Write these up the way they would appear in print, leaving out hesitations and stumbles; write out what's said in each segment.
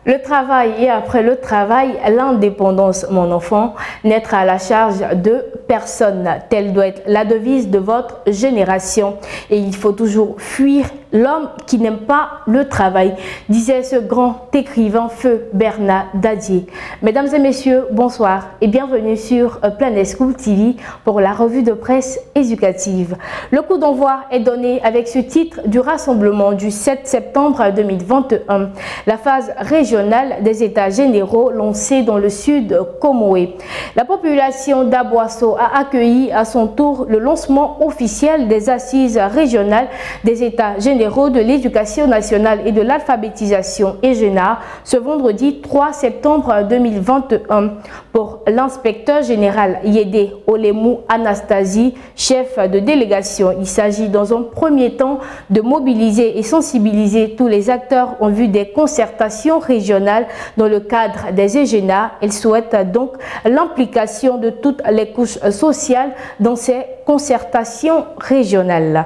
Le travail et après le travail, l'indépendance, mon enfant, n'être à la charge de personne. Telle doit être la devise de votre génération. Et il faut toujours fuir l'homme qui n'aime pas le travail, disait ce grand écrivain feu Bernard Dadier. Mesdames et messieurs, bonsoir et bienvenue sur Planet School TV pour la revue de presse éducative. Le coup d'envoi est donné avec ce titre du rassemblement du 7 septembre 2021. La phase régionale des états généraux lancée dans le sud Comoé. La population d'Aboisseau a accueilli à son tour le lancement officiel des assises régionales des états généraux de l'éducation nationale et de l'alphabétisation EGENA ce vendredi 3 septembre 2021 pour l'inspecteur général Yédé Olemou Anastasie, chef de délégation. Il s'agit dans un premier temps de mobiliser et sensibiliser tous les acteurs en vue des concertations régionales dans le cadre des EGENA. Il souhaite donc l'implication de toutes les couches sociales dans ces concertations régionales.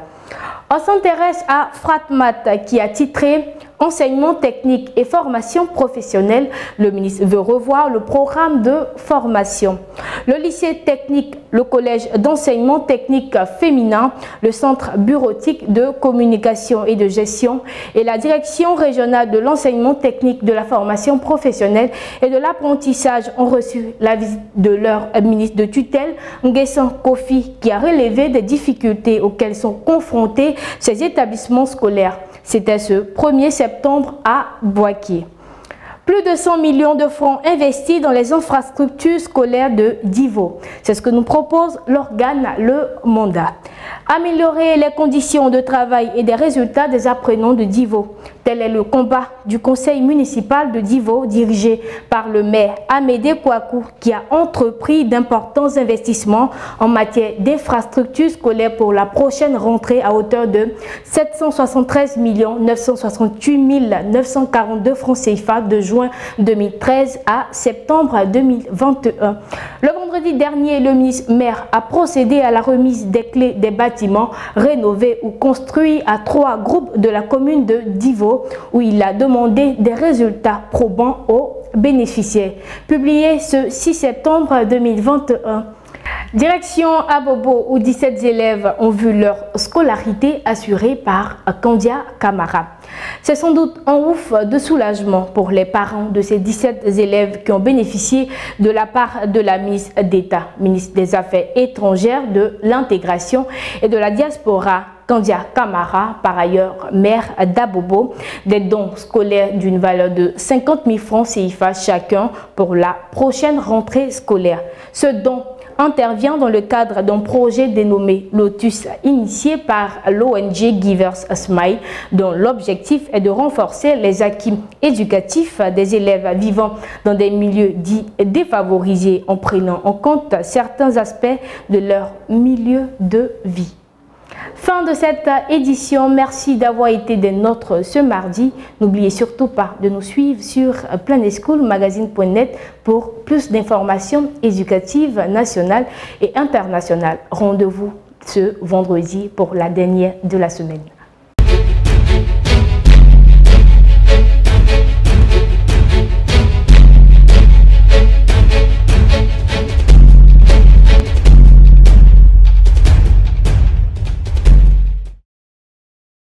On s'intéresse à Fratmat qui a titré Enseignement technique et formation professionnelle. Le ministre veut revoir le programme de formation. Le lycée technique, le collège d'enseignement technique féminin, le centre bureautique de communication et de gestion et la direction régionale de l'enseignement technique, de la formation professionnelle et de l'apprentissage ont reçu la visite de leur ministre de tutelle, Nguessan Kofi, qui a relevé des difficultés auxquelles sont confrontés ces établissements scolaires. C'était ce 1er septembre à Boaké. Plus de 100 millions de francs investis dans les infrastructures scolaires de Divo. C'est ce que nous propose l'organe Le Mandat. Améliorer les conditions de travail et des résultats des apprenants de Divo. Tel est le combat du conseil municipal de Divo, dirigé par le maire Amédée Kouakou, qui a entrepris d'importants investissements en matière d'infrastructures scolaires pour la prochaine rentrée à hauteur de 773 968 942 francs CFA de juin 2013 à septembre 2021. Le vendredi dernier, le ministre maire a procédé à la remise des clés des bâtiments rénovés ou construits à 3 groupes de la commune de Divo, où il a demandé des résultats probants aux bénéficiaires. Publié ce 6 septembre 2021. Direction Abobo, où 17 élèves ont vu leur scolarité assurée par Kandia Kamara. C'est sans doute un ouf de soulagement pour les parents de ces 17 élèves qui ont bénéficié de la part de la ministre d'État, ministre des Affaires étrangères, de l'intégration et de la diaspora, Kandia Kamara, par ailleurs maire d'Abobo, des dons scolaires d'une valeur de 50 000 francs CFA chacun pour la prochaine rentrée scolaire. Ce don intervient dans le cadre d'un projet dénommé Lotus, initié par l'ONG Givers Smile, dont l'objectif est de renforcer les acquis éducatifs des élèves vivant dans des milieux dits défavorisés en prenant en compte certains aspects de leur milieu de vie. Fin de cette édition, merci d'avoir été des nôtres ce mardi. N'oubliez surtout pas de nous suivre sur planetschoolmagazine.net pour plus d'informations éducatives nationales et internationales. Rendez-vous ce vendredi pour la dernière de la semaine.